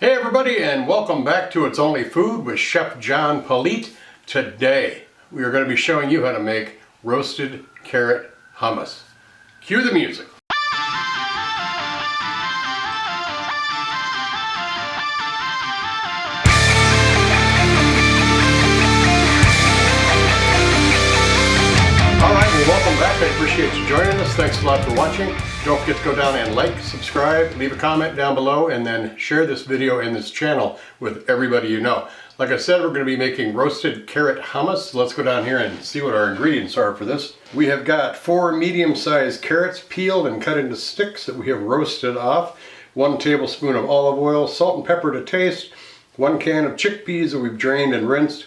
Hey everybody, and welcome back to It's Only Food with Chef John Politte. Today we are going to be showing you how to make roasted carrot hummus. Cue the music. Alright, well welcome back. I appreciate you joining us. Thanks a lot for watching. Don't forget to go down and like, subscribe, leave a comment down below, and then share this video and this channel with everybody you know. Like I said, we're going to be making roasted carrot hummus. Let's go down here and see what our ingredients are for this. We have got 4 medium-sized carrots peeled and cut into sticks that we have roasted off, 1 tablespoon of olive oil, salt and pepper to taste, 1 can of chickpeas that we've drained and rinsed,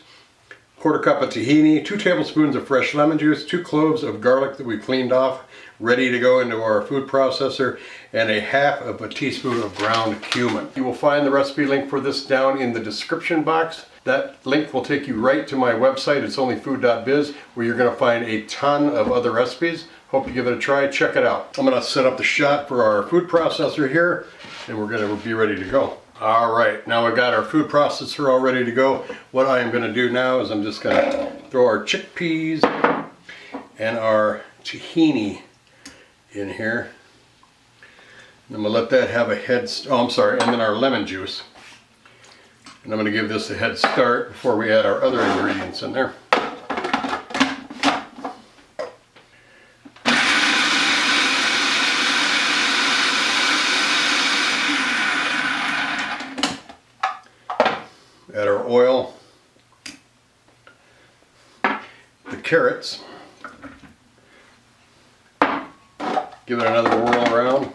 1/4 cup of tahini, 2 tablespoons of fresh lemon juice, 2 cloves of garlic that we cleaned off, ready to go into our food processor, and 1/2 teaspoon of ground cumin. You will find the recipe link for this down in the description box. That link will take you right to my website, itsonlyfood.biz, where you're going to find a ton of other recipes. Hope you give it a try. Check it out. I'm going to set up the shot for our food processor here, and we're going to be ready to go. Alright, now we've got our food processor all ready to go. What I am going to do now is I'm just going to throw our chickpeas and our tahini in here. And I'm going to let that have a and then our lemon juice. And I'm going to give this a head start before we add our other ingredients in there. Add our oil, the carrots, give it another whirl around.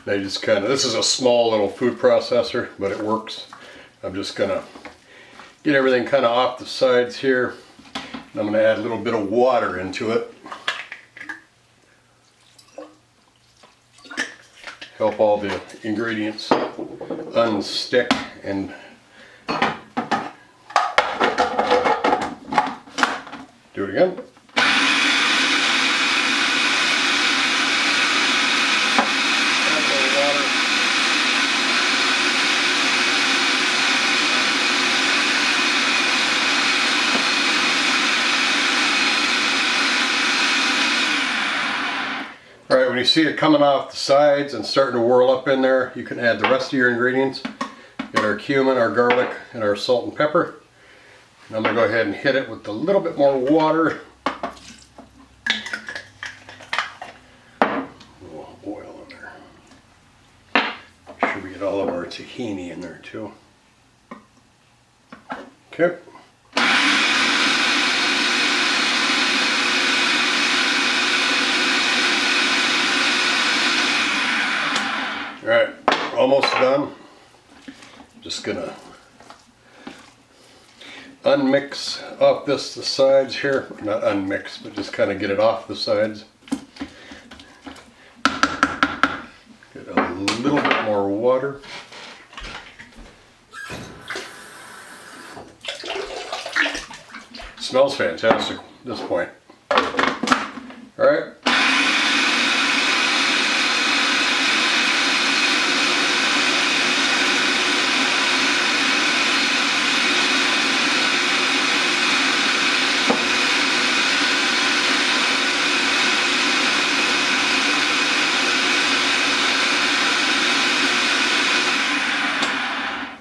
Now just this is a small little food processor, but it works. I'm just gonna get everything kind of off the sides here. And I'm gonna add a little bit of water into it. Help all the ingredients unstick and do it again. Alright, when you see it coming off the sides and starting to whirl up in there, you can add the rest of your ingredients. Get our cumin, our garlic, and our salt and pepper. And I'm going to go ahead and hit it with a little bit more water. A little oil in there. Make sure we get all of our tahini in there too. Okay. Alright, almost done. Just gonna unmix off the sides here. Not unmix, but just kind of get it off the sides. Get a little bit more water. Smells fantastic at this point. Alright.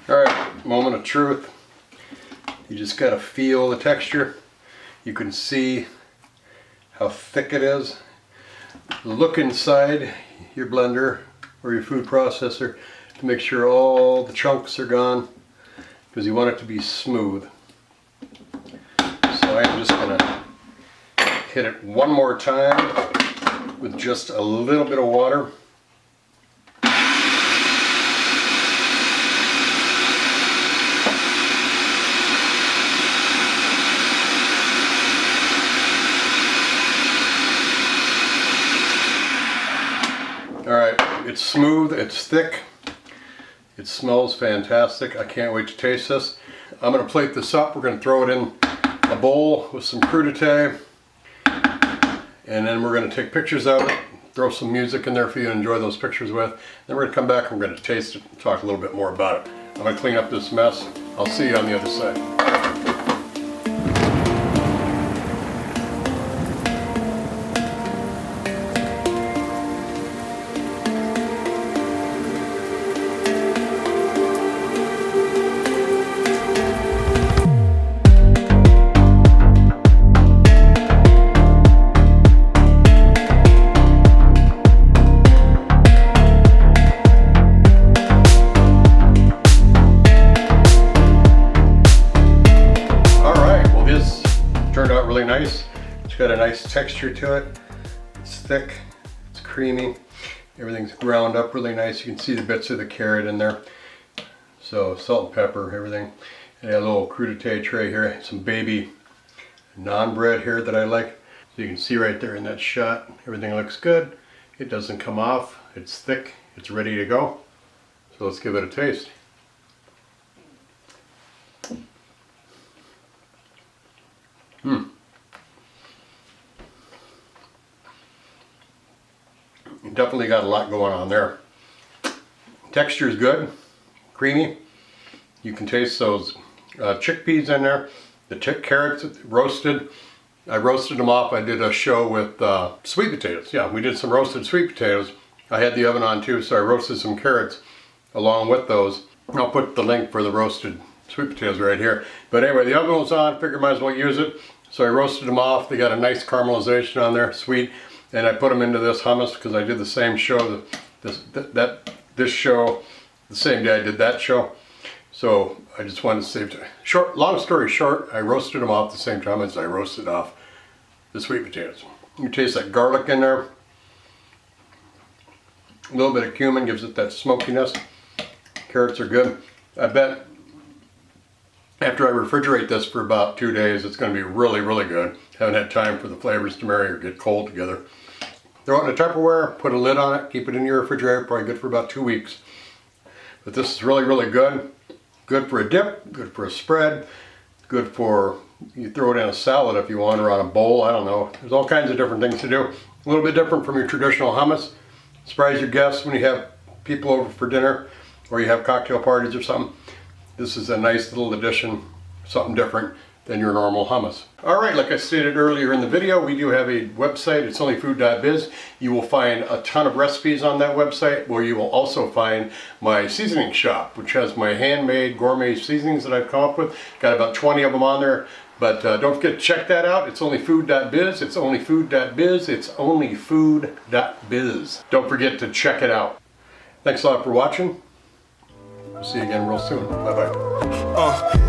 Alright, moment of truth. You just gotta feel the texture. You can see how thick it is. Look inside your blender or your food processor to make sure all the chunks are gone, because you want it to be smooth. So I'm just gonna hit it one more time with just a little bit of water. Alright, it's smooth, it's thick, it smells fantastic. I can't wait to taste this. I'm going to plate this up. We're going to throw it in a bowl with some crudité, and then we're going to take pictures of it, throw some music in there for you to enjoy those pictures with. Then we're going to come back and we're going to taste it and talk a little bit more about it. I'm going to clean up this mess. I'll see you on the other side. Turned out really nice. It's got a nice texture to it. It's thick, it's creamy. Everything's ground up really nice. You can see the bits of the carrot in there. So salt and pepper, everything. And a little crudité tray here. Some baby naan bread here that I like. So you can see right there in that shot, everything looks good. It doesn't come off. It's thick. It's ready to go. So let's give it a taste. Definitely got a lot going on there. Texture is good, creamy. You can taste those chickpeas in there. The carrots roasted. I roasted them off. I did a show with sweet potatoes. Yeah, we did some roasted sweet potatoes. I had the oven on too, so I roasted some carrots along with those. I'll put the link for the roasted sweet potatoes right here. But anyway, the oven was on. Figured might as well use it. So I roasted them off. They got a nice caramelization on there, sweet. And I put them into this hummus because I did the same show, this show, the same day I did that show. So I just wanted to save time. Long story short, I roasted them off the same time as I roasted off the sweet potatoes. You taste that garlic in there. A little bit of cumin gives it that smokiness. Carrots are good. I bet after I refrigerate this for about 2 days, it's going to be really, really good. Haven't had time for the flavors to marry or get cold together. Throw it in a Tupperware, put a lid on it, keep it in your refrigerator, probably good for about 2 weeks. But this is really, really good. Good for a dip, good for a spread, good for, you throw it in a salad if you want, or on a bowl, I don't know. There's all kinds of different things to do. A little bit different from your traditional hummus. Surprise your guests when you have people over for dinner, or you have cocktail parties or something. This is a nice little addition, something different than your normal hummus. Alright, like I stated earlier in the video, we do have a website, it's onlyfood.biz. You will find a ton of recipes on that website, where you will also find my seasoning shop, which has my handmade gourmet seasonings that I've come up with. Got about 20 of them on there, but don't forget to check that out. It's onlyfood.biz, it's onlyfood.biz, it's onlyfood.biz. Don't forget to check it out. Thanks a lot for watching. We'll see you again real soon. Bye-bye.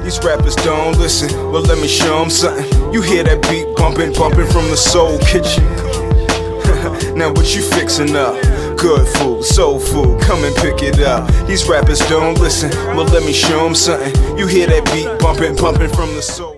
These rappers don't listen, well let me show them something. You hear that beat bumping from the soul kitchen. Now what you fixing up? Good food, soul food, come and pick it up. These rappers don't listen, well let me show them something. You hear that beat bumping from the soul.